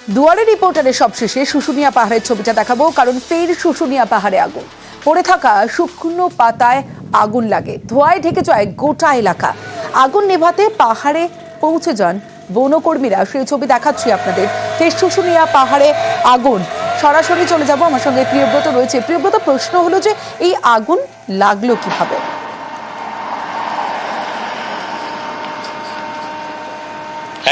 দুয়ারে রিপোর্টারের সবশেষে শুশুনিয়া পাহাড়ের ছবিটা দেখাবো, কারণ ফের শুশুনিয়া পাহাড়ে আগুন। পড়ে থাকা শুকনো পাতায় আগুন লাগে, ধোঁয়ায় ঢেকে যায় গোটা এলাকা। আগুন নেভাতে পাহাড়ে পৌঁছে যান বনকর্মীরা, সেই ছবি দেখাচ্ছি আপনাদের। ফের শুশুনিয়া পাহাড়ে আগুন। সরাসরি চলে যাব, আমার সঙ্গে প্রিয়ব্রত রয়েছে। প্রিয়ব্রত, প্রশ্ন হলো যে এই আগুন লাগলো কিভাবে?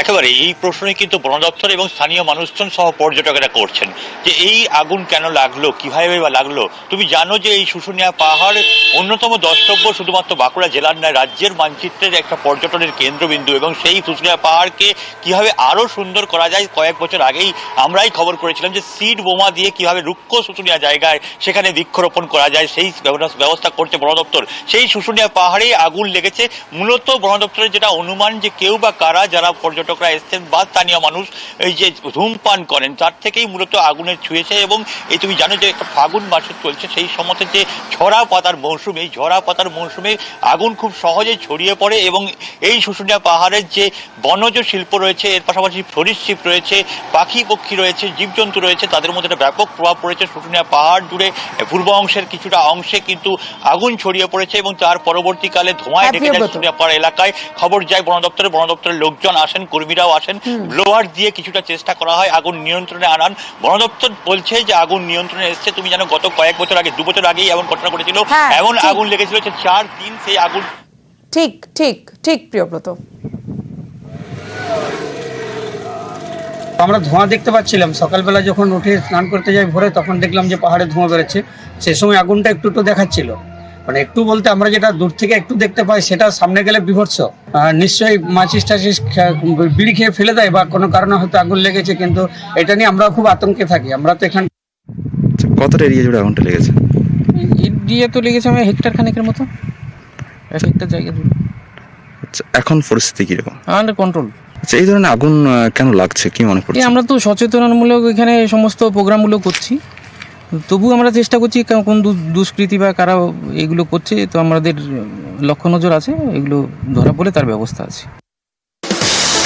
একেবারে এই প্রশ্নই কিন্তু বন দপ্তর এবং স্থানীয় মানুষজন সহ পর্যটকেরা করছেন যে এই আগুন কেন লাগলো, কিভাবে বা লাগলো। তুমি জানো যে এই শুশুনিয়া পাহাড় অন্যতম দ্রষ্টব্য শুধুমাত্র বাঁকুড়া জেলার নয়, রাজ্যের মানচিত্রের একটা পর্যটনের কেন্দ্রবিন্দু, এবং সেই শুশুনিয়া পাহাড়কে কিভাবে আরো সুন্দর করা যায়। কয়েক বছর আগেই আমরাই খবর করেছিলাম যে সিড বোমা দিয়ে কিভাবে রুক্ষ শুশুনিয়া জায়গায় সেখানে বৃক্ষরোপণ করা যায়, সেই ব্যবস্থা করছে বন দপ্তর। সেই শুশুনিয়া পাহাড়ে আগুন লেগেছে। মূলত বন দপ্তরের যেটা অনুমান যে কেউ বা কারা, যারা পর্যটকরা এসছেন বা স্থানীয় মানুষ এই যে ধূমপান করেন, তার থেকেই মূলত আগুনের ছুঁয়েছে। এবং এই তুমি জানো যে একটা ফাগুন মাসে চলছে, সেই সময়তে যে ঝরা পাতার মৌসুম, এই ঝরা পাতার মৌসুমে আগুন খুব সহজেই ছড়িয়ে পড়ে। এবং এই শুশুনিয়া পাহাড়ের যে বনজ শিল্প রয়েছে, এর পাশাপাশি সরীসৃপ রয়েছে, পাখি পক্ষী রয়েছে, জীবজন্তু রয়েছে, তাদের মধ্যে একটা ব্যাপক প্রভাব পড়েছে। শুশুনিয়া পাহাড় জুড়ে পূর্ব অংশের কিছুটা অংশে কিন্তু আগুন ছড়িয়ে পড়েছে এবং তার পরবর্তীকালে ধোঁয়ায় ঢেকে যায় শুশুনিয়া পাহাড় এলাকায়। খবর যায় বন দপ্তরের লোকজন আসেন, কর্মীরাও আসেন, ব্লোয়ার দিয়ে কিছুটা চেষ্টা করা হয় আগুন নিয়ন্ত্রণে আনার। বন দপ্তর বলছে যে আগুন নিয়ন্ত্রণে এসছে। তুমি জানো গত কয়েক বছর আগে, 2 বছর আগেই এমন ঘটনা ঘটেছিল, এমন আগুন লেগেছিল যে 4 দিন সেই আগুন। ঠিক ঠিক ঠিক প্রিয়ব্রত, আমরা ধোঁয়া দেখতে পাচ্ছিলাম। সকালবেলা যখন উঠে স্নান করতে যাই ভোরে, তখন দেখলাম যে পাহাড়ে ধোঁয়া বেরোচ্ছে। সে সময় আগুনটা একটু দেখাচ্ছিল, মানে একটু বলতে আমরা যেটা দূর থেকে একটু দেখতে পাই, সেটা সামনে গেলে বিভৎস। নিশ্চয়ই মাচিস টাচিস বিড়ি খেয়ে ফেলে দেয় বা কোনো কারণে হয়তো আগুন লেগেছে, কিন্তু এটা নিয়ে আমরা খুব আতঙ্কে থাকি। আমরা তো এখান কতটা এরিয়া জুড়ে আগুনটা লেগেছে? এরিয়া তো লেগেছে আমার হেক্টর খানেকের মতো, 1 হেক্টর জায়গা জুড়ে। আচ্ছা, এখন পরিস্থিতি কিরকম? Under control. আচ্ছা, এই ধরনের আগুন কেন লাগছে, কি মনে করছে? আমরা তো সচেতনমূলক এখানে সমস্ত প্রোগ্রামগুলো করছি, তবু আমরা চেষ্টা করছি কোন দুষ্কৃতি বা কারা এগুলো করছে, তো আমাদের লক্ষ্য নজর আছে, এগুলো ধরা পড়লে তার ব্যবস্থা আছে।